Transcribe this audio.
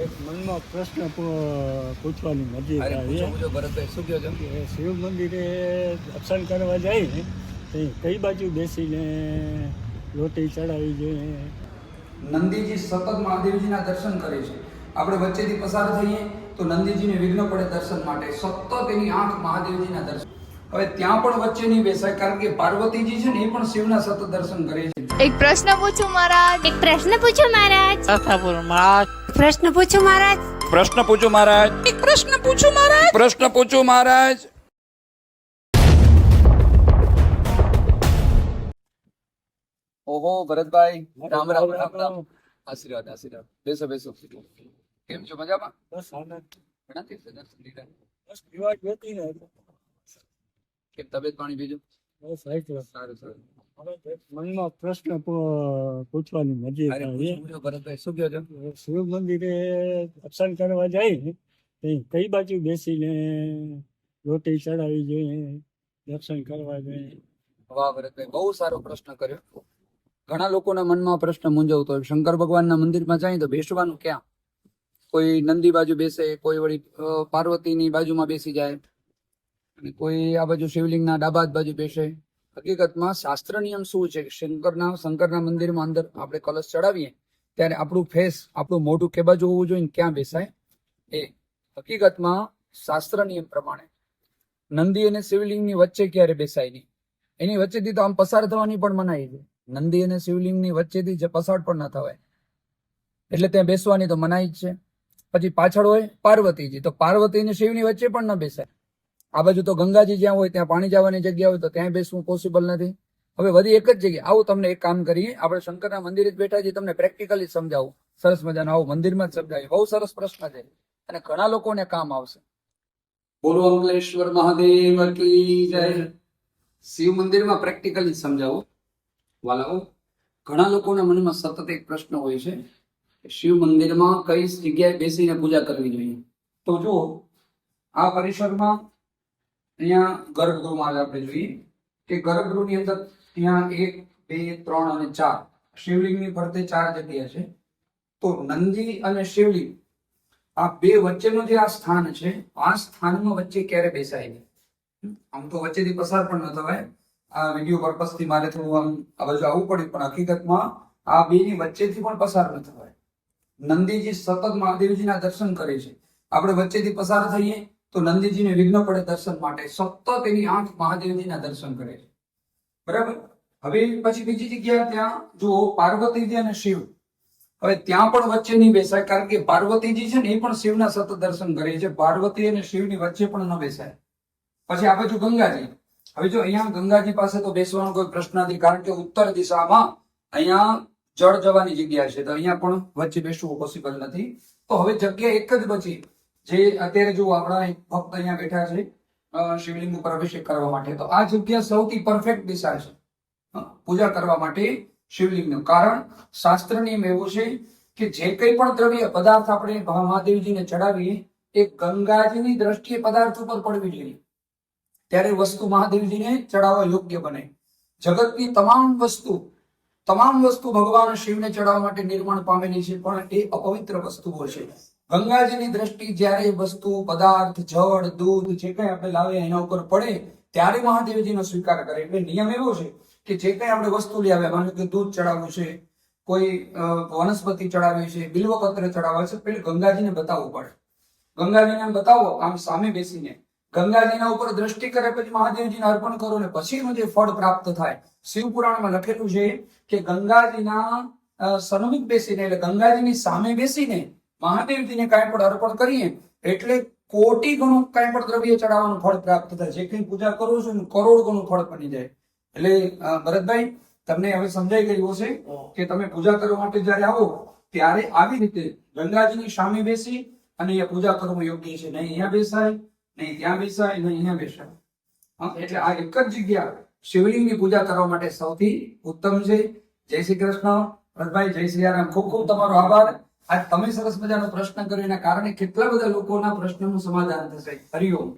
એક મનમાં પ્રશ્ન પૂછવાની મજી ભરતભાઈ શું કહો છો? કે શિવ મંદિરે દર્શન કરવા જાય ને તો કઈ બાજુ બેસીને રોટી ચડાવી જોઈએ? નંદીજી સતત મહાદેવજીના દર્શન કરે છે. આપણે વચ્ચેથી પસાર થઈએ તો નંદીજીને વિઘ્ન પડે દર્શન માટે. સતત એની આંખ મહાદેવજીના દર્શન. હવે ત્યાં પણ વચ્ચે નહીં બેસાય, કારણ કે પાર્વતીજી છે ને એ પણ શિવના સતત દર્શન કરે છે. એક પ્રશ્ન પૂછું મહારાજ? એક પ્રશ્ન પૂછો મહારાજ. પ્રશ્ન પૂછો મહારાજ. પ્રશ્ન પૂછો મહારાજ. એક પ્રશ્ન પૂછું મહારાજ? પ્રશ્ન પૂછો મહારાજ. ઓહો ભરતભાઈ, રામ રામ રામ રામ. આશીર્વાદ આશીર્વાદ. બેસો બેસો. કેમ છો? મજામાં? બસ આનંદ. ઘણા દિવસે દર્શન લીધા. બસ પીવા જ હતી ને. કેમ તબિયત પાણી બીજું? બસ સારું સારું સારું. મનમાં પ્રશ્ન પૂછવાની મજી ભરતભાઈ શું કહો છો? શિવ મંદિરે દર્શન કરવા જાય ને તો કઈ બાજુ બેસીને રોટી ચડાવી જોઈએ, દર્શન કરવા જોઈએ? વાહ ભરતભાઈ, બહુ સારો પ્રશ્ન કર્યો. ઘણા લોકોના મનમાં પ્રશ્ન મૂંઝવતો હોય. શંકર ભગવાનના મંદિરમાં જાય તો બેસવાનું ક્યાં? કોઈ નંદી બાજુ બેસે, કોઈ વળી પાર્વતીની બાજુમાં બેસી જાય, અને કોઈ આ બાજુ શિવલિંગના ડાબા બાજુ બેસે. હકીકતમાં શાસ્ત્ર નિયમ શું છે? શંકરના મંદિરમાં અંદર આપણે કલશ ચડાવીએ ત્યારે આપણું ફેસ, આપણું મોઢું કે બાજુ હોવું જોઈએ, ક્યાં બેસાય એ. હકીકતમાં શાસ્ત્ર નિયમ પ્રમાણે નંદી અને શિવલિંગની વચ્ચે ક્યારે બેસાય નહીં. એની વચ્ચેથી તો આમ પસાર થવાની પણ મનાઈ છે. નંદી અને શિવલિંગની વચ્ચેથી જે પસાર પણ ન થવાય, એટલે ત્યાં બેસવાની તો મનાઈ જ છે. પછી પાછળ હોય પાર્વતીજી, તો પાર્વતી અને શિવની વચ્ચે પણ ન બેસાય. આ બાજુ તો ગંગાજી જ્યાં હોય ત્યાં પાણી જવાની જગ્યા હોય તો ત્યાં બેસવું પોસિબલ નથી. હવે વધી એક જ જગ્યા. આવું તમને એક કામ કરીએ, આપણે શંકરના મંદિરે જ બેઠા છીએ, તમને પ્રેક્ટિકલી સમજાવું. સરસ મજાનું આવું મંદિરમાં જ સમજાવીએ. બહુ સરસ પ્રશ્ન છે અને ઘણા લોકોને કામ આવશે. બોલો અંકલેશ્વર મહાદેવ કી જય. શિવ મંદિરમાં પ્રેક્ટિકલી સમજાવું વાલાઓ. ઘણા લોકોના મનમાં સતત એક પ્રશ્ન હોય છે કે શિવ મંદિરમાં કઈ જગ્યાએ બેસીને પૂજા કરવી જોઈએ. તો જુઓ, આ પરિસરમાં અહીંયા ગર્ભગૃહમાં આપણે જોઈએ કે ગર્ભગૃહની અંદર અહીંયા 1, 2, 3 અને 4 શિવલિંગની ફરતે 4 જગ્યા છે. તો નંદી અને શિવલિંગ આ બે વચ્ચેનું જે આ સ્થાન છે, આ સ્થાનમાં વચ્ચે ક્યારે બેસાય નહીં. આમ તો વચ્ચેથી પસાર પણ ન થવાય. આ વિડીયો પર્પસથી મારે થોડું આમ આ બાજુ આવવું પડ્યું, પણ હકીકતમાં આ બેની વચ્ચેથી પણ પસાર ન થવાય. નંદીજી સતત મહાદેવજીના દર્શન કરે છે. આપણે વચ્ચેથી પસાર થઈએ તો નંદીજીને વિઘ્ન પડે દર્શન માટે. સતત એની આંખ મહાદેવજીના દર્શન કરે છે. બરાબર. હવે પછી બીજી જગ્યા ત્યાં જુઓ, પાર્વતીજી અને શિવ. હવે ત્યાં પણ વચ્ચે નહીં બેસાય, કારણ કે પાર્વતીજી છે ને એ પણ શિવના સતત દર્શન કરે છે. પાર્વતી અને શિવની વચ્ચે પણ ન બેસાય. પછી આ બાજુ ગંગાજી. હવે જો અહીંયા ગંગાજી પાસે તો બેસવાનો કોઈ પ્રશ્ન નથી, કારણ કે ઉત્તર દિશામાં અહીંયા જળ જવાની જગ્યા છે, તો અહીંયા પણ વચ્ચે બેસવું પોસિબલ નથી. તો હવે જગ્યા એક જ બચી, જે અત્યારે જો આપણા ભક્ત અહીંયા બેઠા છે શિવલિંગ ઉપર અભિષેક કરવા માટે. તો આ જગ્યા સૌથી પરફેક્ટ દિશા છે પૂજા કરવા માટે શિવલિંગનું. કારણ શાસ્ત્ર નિયમ એવું છે કે જે કંઈ પણ દ્રવ્ય પદાર્થ આપણે મહાદેવજીને ચડાવીએ એ ગંગાજીની દ્રષ્ટિએ પદાર્થ ઉપર પડવી જોઈએ, ત્યારે વસ્તુ મહાદેવજીને ચડાવવા યોગ્ય બને. જગતની તમામ વસ્તુ ભગવાન શિવને ચડાવવા માટે નિર્માણ પામેલી છે, પણ એ અપવિત્ર વસ્તુઓ છે. ગંગાજીની દ્રષ્ટિ જ્યારે વસ્તુ, પદાર્થ, જળ, દૂધ જે કંઈ આપણે લાવીએ એના ઉપર પડે ત્યારે મહાદેવજીનો સ્વીકાર કરે. એટલે નિયમ એવો છે કે જે કંઈ આપણે વસ્તુ લઈ આવ્યા, માનો કે દૂધ ચડાવવું છે, કોઈ વનસ્પતિ ચડાવી છે, બિલ્વપત્ર ચડાવવા છે, પેલી ગંગાજીને બતાવવું પડે. ગંગાજીને બતાવો આમ સામે બેસીને, ગંગાજીના ઉપર દ્રષ્ટિ કરે, પછી મહાદેવજીને અર્પણ કરો ને પછીનું જે ફળ પ્રાપ્ત થાય. શિવપુરાણમાં લખેલું છે કે ગંગાજીના સન્મુખ બેસીને, એટલે ગંગાજીની સામે બેસીને મહાદેવજીને કાંઈ પણ અર્પણ કરીએ એટલે કોટી ગણું કાંઈ પણ દ્રવ્ય ચડાવવાનું ફળ પ્રાપ્ત થાય. જે કંઈ પૂજા કરો છો એનું કરોડ ગણું ફળ બની જાય. એટલે ભરતભાઈ, તમને હવે સમજાઈ ગયું હશે કે તમે પૂજા કરવા માટે જયારે આવો ત્યારે આવી રીતે ગંગાજીની સામે બેસી અને એ પૂજા કરવું યોગ્ય છે. નહીં અહીંયા બેસાય, નહીં ત્યાં બેસાય, નહીં અહીંયા બેસાય. એટલે આ એક જ જગ્યા શિવલિંગની પૂજા કરવા માટે સૌથી ઉત્તમ છે. જય શ્રી કૃષ્ણ ભરતભાઈ, જય શ્રી રામ. ખૂબ ખૂબ તમારો આભાર. આજ તમે સરસ મજાનો પ્રશ્ન કર્યો, એના કારણે કેટલા બધા લોકોના પ્રશ્નનું સમાધાન થશે. હરિઓમ.